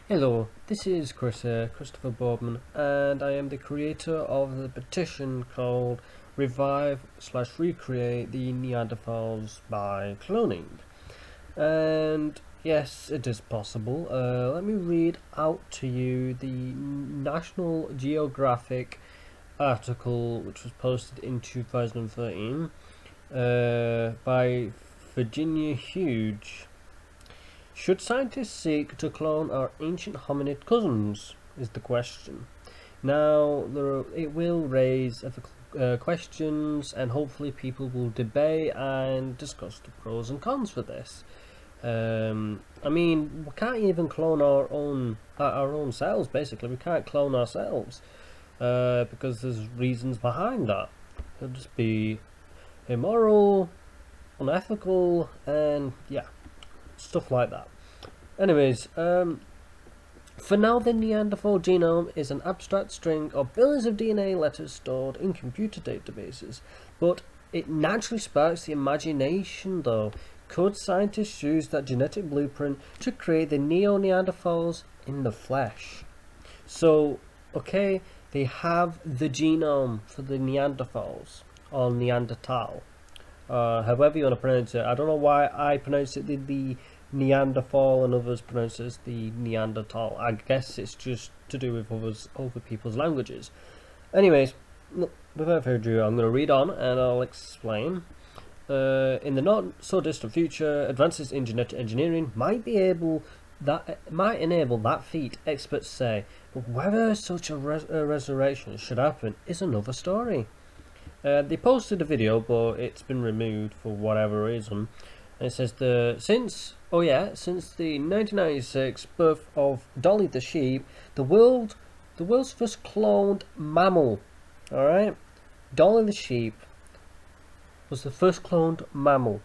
Hello, this is Christopher Boardman, and I am the creator of the petition called Revive/Recreate the Neanderthals by Cloning. And yes, it is possible. Let me read out to you the National Geographic article which was posted in 2013 by Virginia Hughes. Should scientists seek to clone our ancient hominid cousins? Is the question. Now, it will raise ethical questions, and hopefully people will debate and discuss the pros and cons for this. I mean, we can't even clone our own cells. Basically, we can't clone ourselves because there's reasons behind that. It'll just be immoral, unethical, and yeah, stuff like that. Anyways, for now, the Neanderthal genome is an abstract string of billions of DNA letters stored in computer databases, but it naturally sparks the imagination though. Could scientists use that genetic blueprint to create the neo-Neanderthals in the flesh? So, okay, they have the genome for the Neanderthals, or Neanderthal, however you want to pronounce it. I don't know why I pronounce it the Neanderthal and others pronounce it as the Neanderthal. I guess it's just to do with other people's languages. Anyways, without further ado, I'm going to read on and I'll explain. In the not so distant future, advances in genetic engineering might enable that feat, experts say. But whether such a resurrection should happen is another story. They posted a video, but it's been removed for whatever reason. And it says since the 1996 birth of Dolly the sheep, the world's first cloned mammal. All right, Dolly the sheep was the first cloned mammal.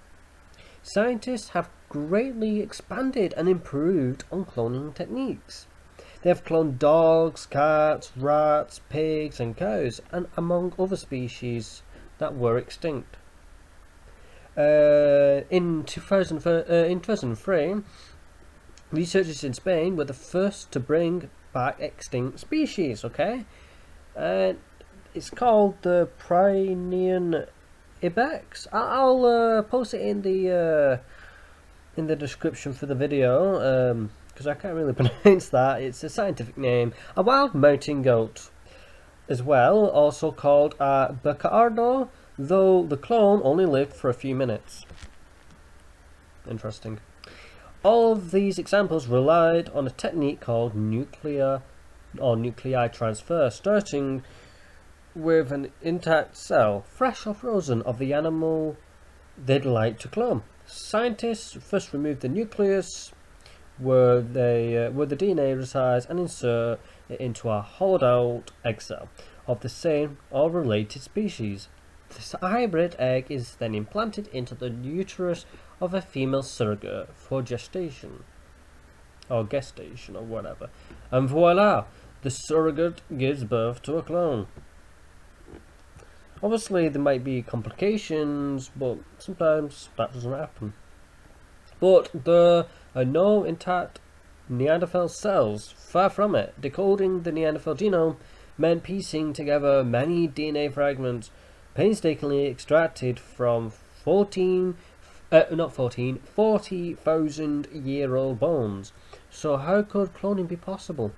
Scientists have greatly expanded and improved on cloning techniques. They have cloned dogs, cats, rats, pigs, and cows, and among other species that were extinct. In 2003, researchers in Spain were the first to bring back extinct species. Okay, it's called the Pyrenean ibex. I'll post it in the description for the video because I can't really pronounce that. It's a scientific name. A wild mountain goat, as well, also called Bacardo, though the clone only lived for a few minutes. Interesting. All of these examples relied on a technique called nuclei transfer, starting with an intact cell, fresh or frozen, of the animal they'd like to clone. Scientists first removed the nucleus where the DNA resides and insert it into a hollowed out egg cell of the same or related species. This hybrid egg is then implanted into the uterus of a female surrogate for gestation or whatever, and voila, the surrogate gives birth to a clone. Obviously there might be complications, but sometimes that doesn't happen. But there are no intact Neanderthal cells, far from it. Decoding the Neanderthal genome meant piecing together many DNA fragments painstakingly extracted from 40,000-year-old bones. So how could cloning be possible?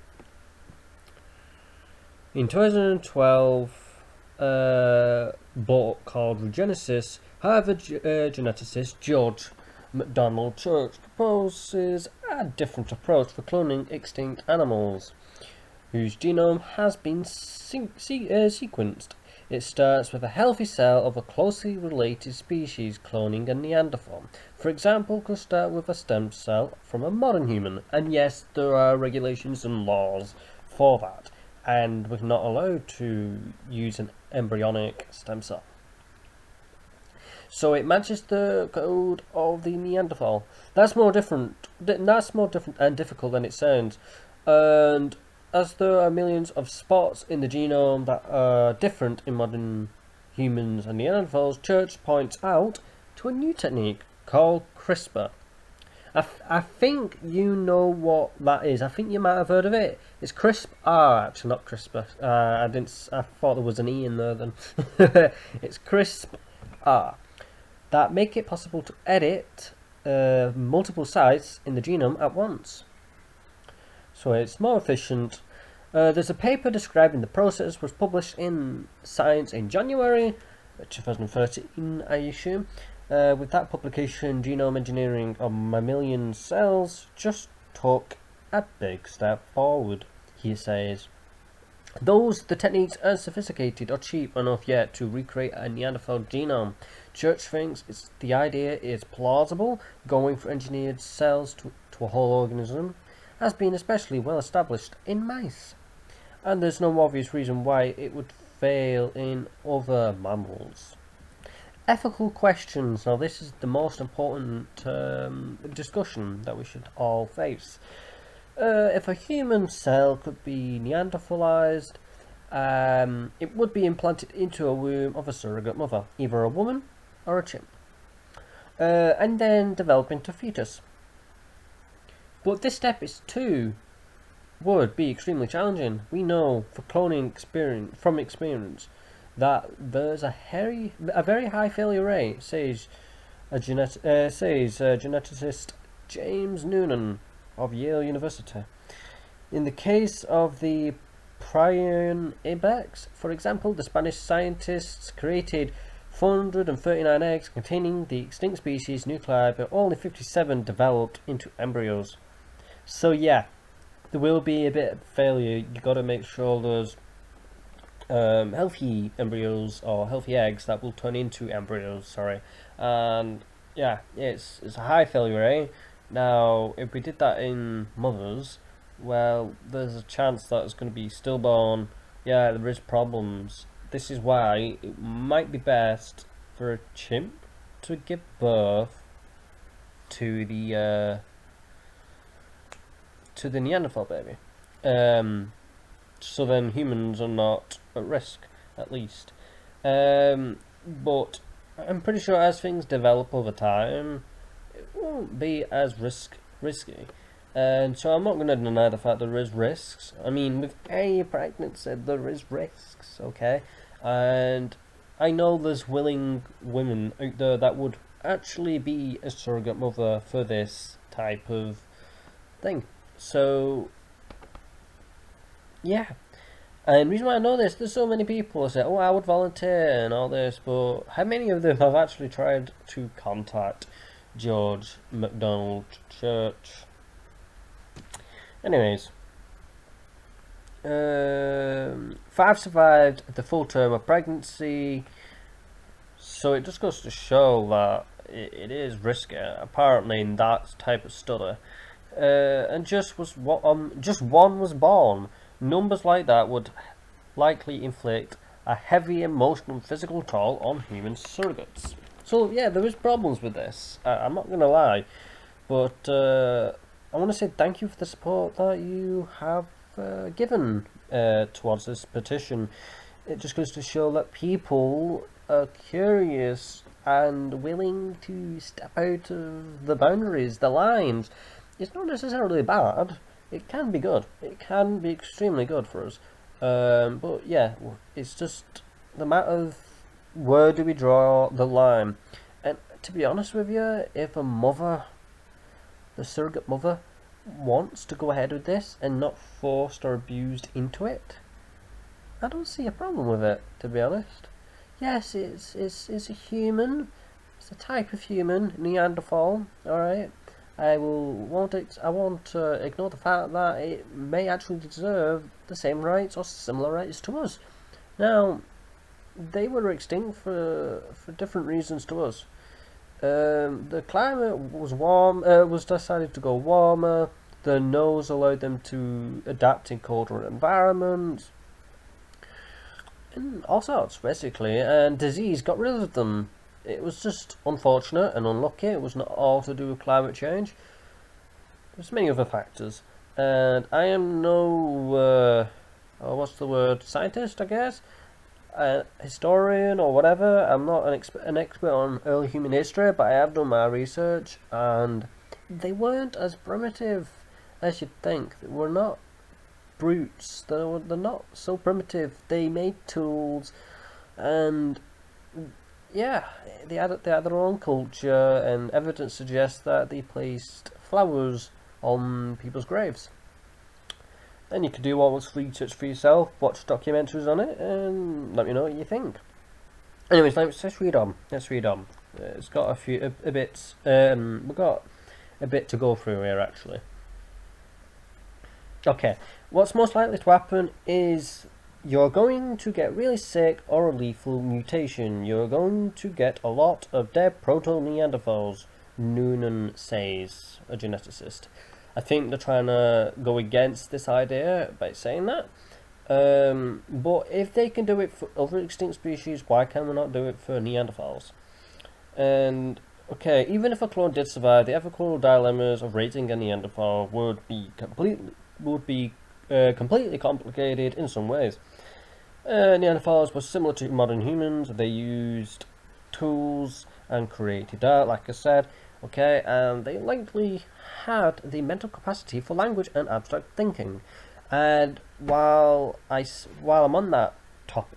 In 2012, a book called Regenesis, Harvard geneticist George McDonald Church proposes a different approach for cloning extinct animals whose genome has been sequenced. It starts with a healthy cell of a closely related species cloning a Neanderthal. For example, could start with a stem cell from a modern human. And yes, there are regulations and laws for that, and we're not allowed to use an embryonic stem cell. So it matches the code of the Neanderthal. That's more different and difficult than it sounds. And as there are millions of spots in the genome that are different in modern humans and Neanderthals, Church points out to a new technique called CRISPR. I think you know what that is. I think you might have heard of it. It's CRISPR, actually not CRISPR. I thought there was an E in there then. It's CRISPR. That make it possible to edit multiple sites in the genome at once. So it's more efficient. There's a paper describing the process was published in Science in January 2013, I assume. With that publication, Genome Engineering of mammalian cells just took a big step forward, he says. Though the techniques aren't sophisticated or cheap enough yet to recreate a Neanderthal genome, Church thinks the idea is plausible. Going for engineered cells to a whole organism has been especially well established in mice, and there's no obvious reason why it would fail in other mammals. Ethical questions. Now, this is the most important discussion that we should all face. If a human cell could be Neanderthalized, it would be implanted into a womb of a surrogate mother, either a woman or a chimp, and then develop into a fetus. But this step would be extremely challenging. We know from experience that there's a very high failure rate, says geneticist James Noonan of Yale University. In the case of the prion ibex, for example, the Spanish scientists created 439 eggs containing the extinct species nuclei, but only 57 developed into embryos. So yeah, there will be a bit of failure. You got to make sure there's healthy embryos or healthy eggs that will turn into embryos. Sorry, and yeah, it's a high failure rate. Now, if we did that in mothers, well, there's a chance that it's going to be stillborn. Yeah, there is problems. This is why it might be best for a chimp to give birth to the Neanderthal baby. So then humans are not at risk, at least. But I'm pretty sure as things develop over time, it won't be as risky. And so I'm not going to deny the fact there is risks. I mean, with any pregnancy, there is risks, okay? And I know there's willing women out there that would actually be a surrogate mother for this type of thing. So, yeah. And the reason why I know this, there's so many people who say, oh, I would volunteer and all this, but how many of them have actually tried to contact George McDonald Church? Anyways, 5 survived the full term of pregnancy, so it just goes to show that it is risky, apparently, in that type of study. And just one was born. Numbers like that would likely inflict a heavy emotional and physical toll on human surrogates. So yeah, there is problems with this. I'm not going to lie, but I want to say thank you for the support that you have given towards this petition. It just goes to show that people are curious and willing to step out of the boundaries, the lines. It's not necessarily bad. It can be good. It can be extremely good for us. But yeah, it's just the matter of where do we draw the line. And to be honest with you, if the surrogate mother, wants to go ahead with this and not forced or abused into it, I don't see a problem with it, to be honest. Yes, it's a human. It's a type of human, Neanderthal. All right. I won't ignore the fact that it may actually deserve the same rights or similar rights to us. Now, they were extinct for different reasons to us. The climate was was decided to go warmer. The nose allowed them to adapt in colder environments, and all sorts, basically. And disease got rid of them. It was just unfortunate and unlucky. It was not all to do with climate change. There's many other factors. And I am no, scientist, I guess? Historian or whatever. I'm not an expert on early human history, but I have done my research. And they weren't as primitive as you'd think. They were not brutes. They're not so primitive. They made tools, and yeah, they had their own culture, and evidence suggests that they placed flowers on people's graves. And you can do all this research for yourself, watch documentaries on it, and let me know what you think. Anyways, let's read on. It's got a bit. We've got a bit to go through here, actually. Okay, what's most likely to happen is you're going to get really sick or a lethal mutation. You're going to get a lot of dead proto-Neanderthals, Noonan says, a geneticist. I think they're trying to go against this idea by saying that. But if they can do it for other extinct species, why can we not do it for Neanderthals? And okay, even if a clone did survive, the ethical dilemmas of raising a Neanderthal would be completely complicated in some ways. Neanderthals were similar to modern humans. They used tools and created art, like I said. Okay, and they likely had the mental capacity for language and abstract thinking. And while I'm on that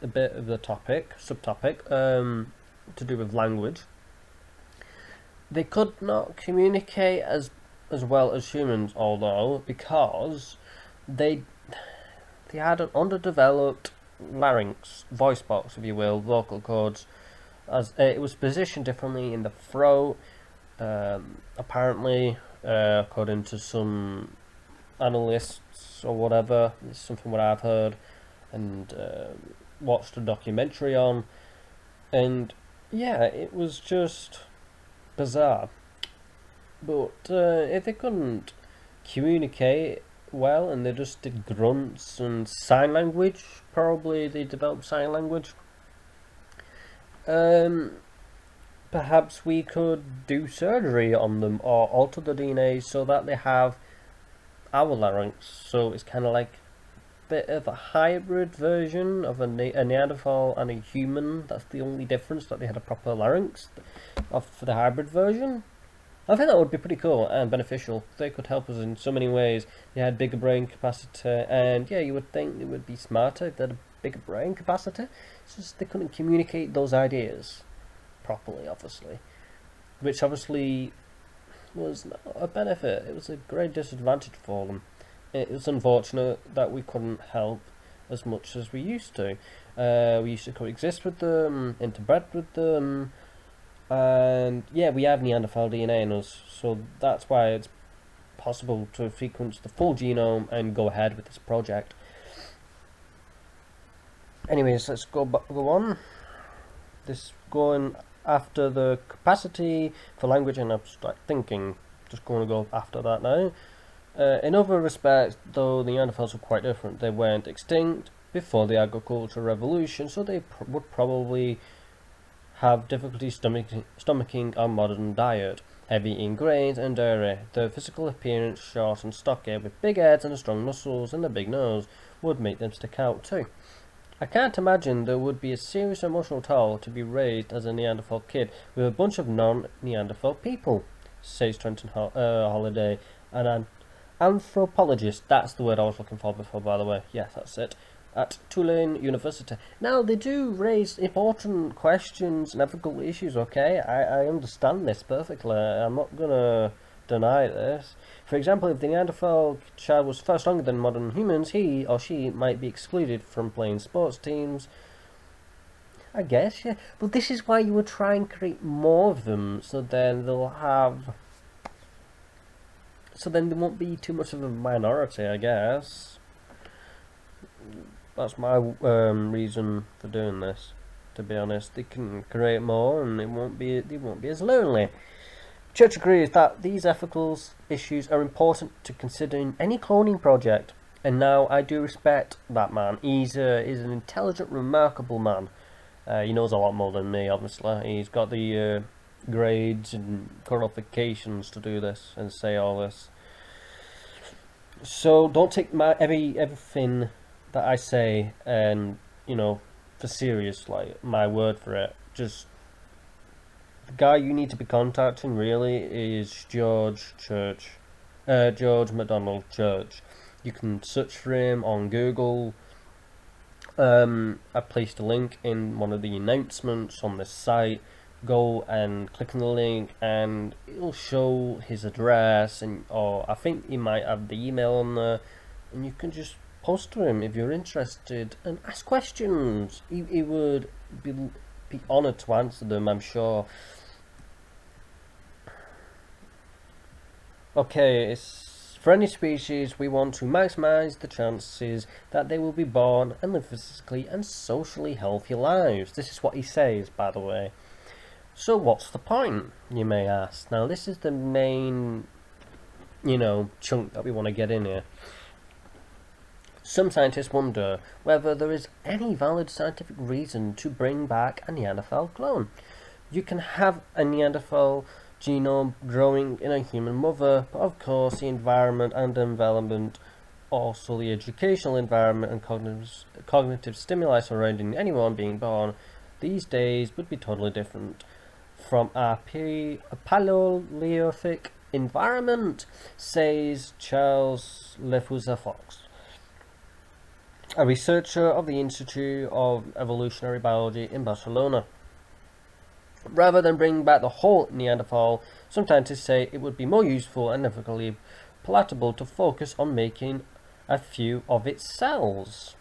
a bit of the subtopic, to do with language, they could not communicate as well as humans, although because they had an underdeveloped larynx, voice box, if you will, vocal cords, as it was positioned differently in the throat. Apparently, according to some analysts or whatever, it's something what I've heard and watched a documentary on, and yeah, it was just bizarre. But if they couldn't communicate well and they just did grunts and sign language, probably they developed sign language, perhaps we could do surgery on them or alter the DNA so that they have our larynx. So it's kind of like a bit of a hybrid version of a Neanderthal and a human. That's the only difference, that they had a proper larynx for the hybrid version. I think that would be pretty cool and beneficial. They could help us in so many ways. They had bigger brain capacity, and yeah, you would think they would be smarter if they had a bigger brain capacity. It's just they couldn't communicate those ideas properly, obviously, which obviously was not a benefit. It was a great disadvantage for them. It was unfortunate that we couldn't help as much as we used to. We used to coexist with them, interbred with them, and yeah, we have Neanderthal DNA in us, so that's why it's possible to sequence the full genome and go ahead with this project. Anyways, let's go on. This going after the capacity for language and abstract thinking. Just going to go after that now. In other respects, though, the Neanderthals were quite different. They went extinct before the agricultural revolution, so they would probably have difficulty stomaching our modern diet, heavy in grains and dairy. Their physical appearance, short and stocky, with big heads and strong muscles and a big nose, would make them stick out too. I can't imagine there would be a serious emotional toll to be raised as a Neanderthal kid with a bunch of non-Neanderthal people, says Trenton Holiday, an anthropologist. That's the word I was looking for before, by the way. Yes, that's it. At Tulane University. Now, they do raise important questions and ethical issues, okay? I understand this perfectly. I'm not going to deny this. For example, if the Neanderthal child was far stronger than modern humans, he or she might be excluded from playing sports teams. I guess, yeah. But this is why you would try and create more of them, so then there won't be too much of a minority, I guess. That's my reason for doing this. To be honest, they can create more, and they won't be as lonely. Church agrees that these ethical issues are important to consider in any cloning project. And now I do respect that man. He's an intelligent, remarkable man. He knows a lot more than me, obviously. He's got the grades and qualifications to do this and say all this. So don't take my everything that I say and for serious, like my word for it. Just the guy you need to be contacting really is George McDonald Church. You can search for him on Google. I placed a link in one of the announcements on this site. Go and click on the link and it'll show his address, or I think he might have the email on there, and you can just post to him if you're interested and ask questions. He would be honoured to answer them, I'm sure. Okay, for any species, we want to maximise the chances that they will be born and live physically and socially healthy lives. This is what he says, by the way. So what's the point, you may ask? Now this is the main, chunk that we want to get in here. Some scientists wonder whether there is any valid scientific reason to bring back a Neanderthal clone. You can have a Neanderthal genome growing in a human mother, but of course the environment and development, also the educational environment and cognitive stimuli surrounding anyone being born these days would be totally different from a Paleolithic environment, says Charles Lefouzer-Fox, a researcher of the Institute of Evolutionary Biology in Barcelona. Rather than bring back the whole Neanderthal, some scientists say it would be more useful and ethically palatable to focus on making a few of its cells.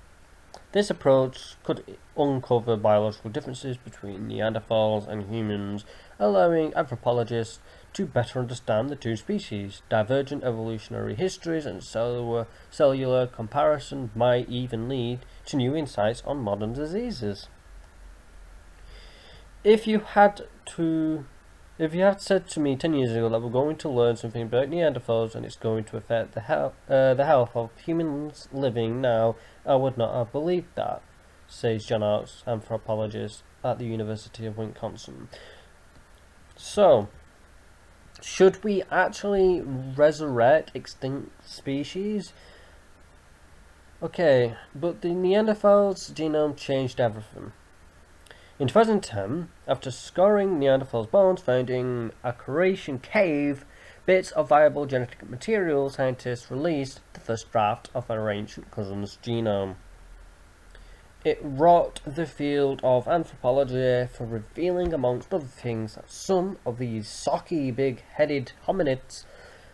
This approach could uncover biological differences between Neanderthals and humans, allowing anthropologists to better understand the two species. Divergent evolutionary histories and cellular comparison might even lead to new insights on modern diseases. If you had said to me 10 years ago that we're going to learn something about Neanderthals and it's going to affect the health of humans living now, I would not have believed that, says John Oakes, anthropologist at the University of Wisconsin. So, should we actually resurrect extinct species? Okay, but the Neanderthals' genome changed everything. In 2010, after scouring Neanderthals' bones found in a Croatian cave, bits of viable genetic material, scientists released the first draft of our ancient cousin's genome. It rocked the field of anthropology for revealing, amongst other things, that some of these socky, big-headed hominids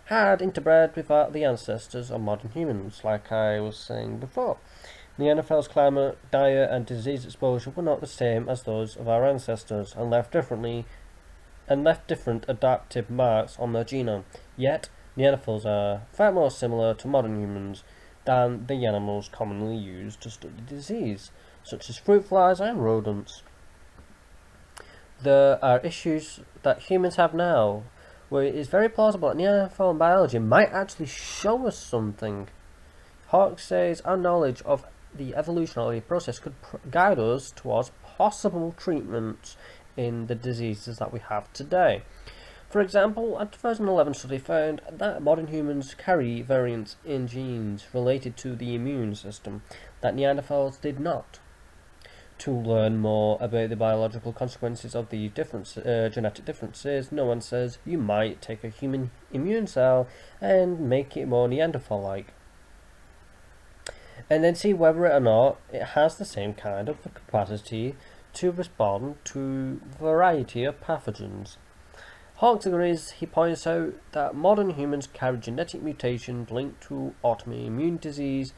had interbred with the ancestors of modern humans, like I was saying before. Neanderthals' climate, diet, and disease exposure were not the same as those of our ancestors, and left different adaptive marks on their genome. Yet, Neanderthals are far more similar to modern humans than the animals commonly used to study disease, such as fruit flies and rodents. There are issues that humans have now, where it is very plausible that Neanderthal biology might actually show us something. Hawke says our knowledge of the evolutionary process could guide us towards possible treatments in the diseases that we have today. For example, a 2011 study found that modern humans carry variants in genes related to the immune system that Neanderthals did not. To learn more about the biological consequences of these genetic differences, no one says you might take a human immune cell and make it more Neanderthal-like, and then see whether or not it has the same kind of capacity to respond to a variety of pathogens. Hawke agrees. He points out that modern humans carry genetic mutations linked to autoimmune disease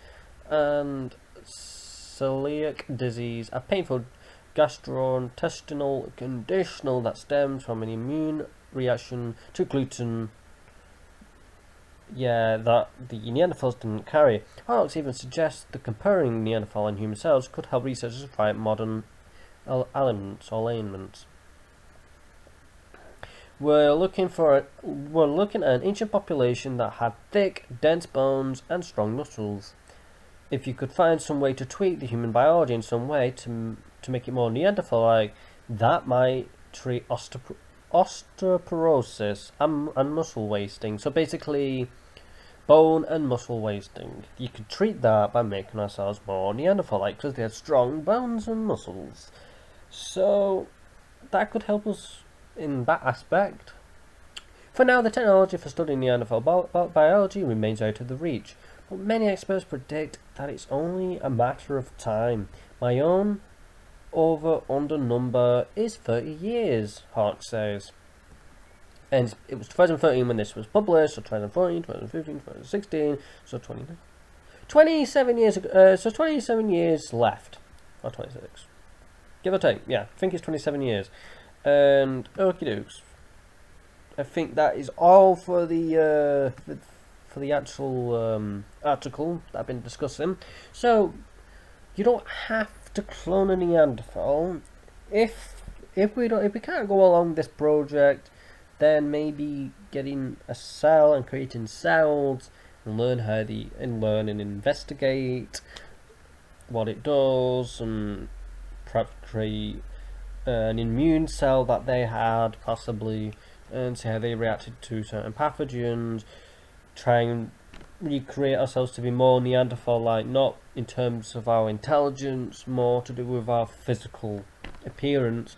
and celiac disease, a painful gastrointestinal condition that stems from an immune reaction to gluten that the Neanderthals didn't carry. Hawke even suggests that comparing Neanderthal and human cells could help researchers find modern ailments. We're looking at an ancient population that had thick, dense bones and strong muscles. If you could find some way to tweak the human biology in some way to make it more Neanderthal-like, that might treat osteoporosis and muscle wasting. So basically, bone and muscle wasting. You could treat that by making ourselves more Neanderthal-like because they had strong bones and muscles. So that could help us in that aspect. For now, the technology for studying Neanderthal biology remains out of the reach, but many experts predict that it's only a matter of time. My own over-under number is 30 years, Hart says. And it was 2013 when this was published, so 2014, 2015, 2016, so 27 years ago, so 27 years left, or 26, give or take. Yeah, I think it's 27 years. And okie dokes, I think that is all for the actual article that I've been discussing. So you don't have to clone a Neanderthal. If we can't go along this project, then maybe getting a cell and creating cells and learn and investigate what it does, and perhaps create an immune cell that they had possibly, and see how they reacted to certain pathogens. Try and recreate ourselves to be more Neanderthal-like, not in terms of our intelligence, more to do with our physical appearance,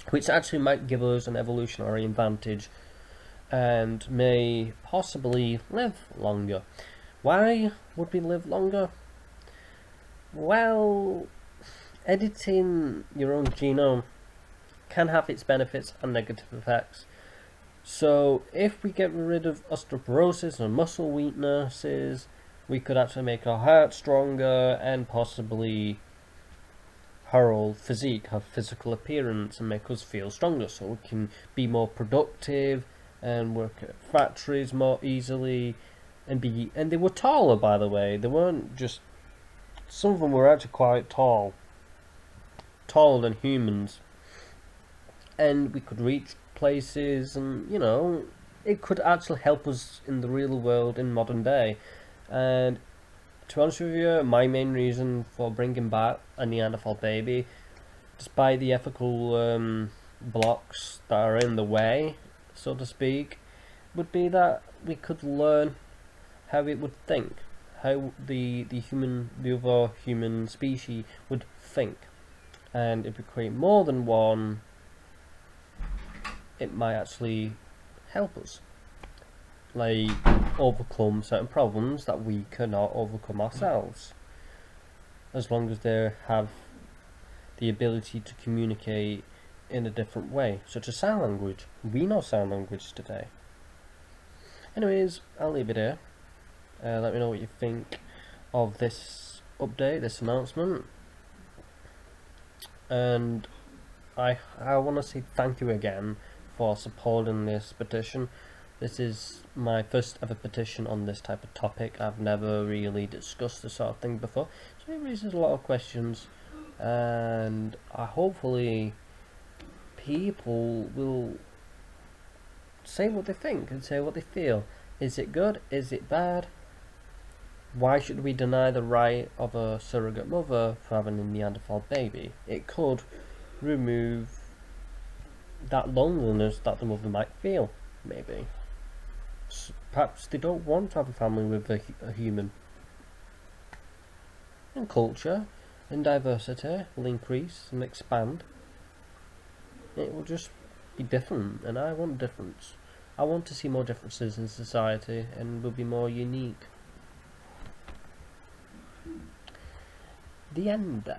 which actually might give us an evolutionary advantage and may possibly live longer. Why would we live longer? Well, editing your own genome can have its benefits and negative effects. So if we get rid of osteoporosis and muscle weaknesses, we could actually make our heart stronger and possibly our whole physique, our physical appearance, and make us feel stronger, so we can be more productive and work at factories more easily, and they were taller, by the way. They weren't just, some of them were actually quite taller than humans, and we could reach places, and you know, it could actually help us in the real world in modern day. And to be honest with you, my main reason for bringing back a Neanderthal baby, despite the ethical blocks that are in the way, so to speak, would be that we could learn how it would think, how the other human species would think. And if we create more than one, it might actually help us, like overcome certain problems that we cannot overcome ourselves, as long as they have the ability to communicate in a different way, such as sign language. We know sign language today. Anyways, I'll leave it here. Let me know what you think of this update, this announcement, and I want to say thank you again for supporting this petition. This is my first ever petition on this type of topic. I've never really discussed this sort of thing before, so it raises a lot of questions, and hopefully people will say what they think and say what they feel. Is it good? Is it bad? Why should we deny the right of a surrogate mother for having a Neanderthal baby? It could remove that loneliness that the mother might feel, maybe. Perhaps they don't want to have a family with a human. And culture and diversity will increase and expand. It will just be different, and I want difference. I want to see more differences in society, and will be more unique. The end.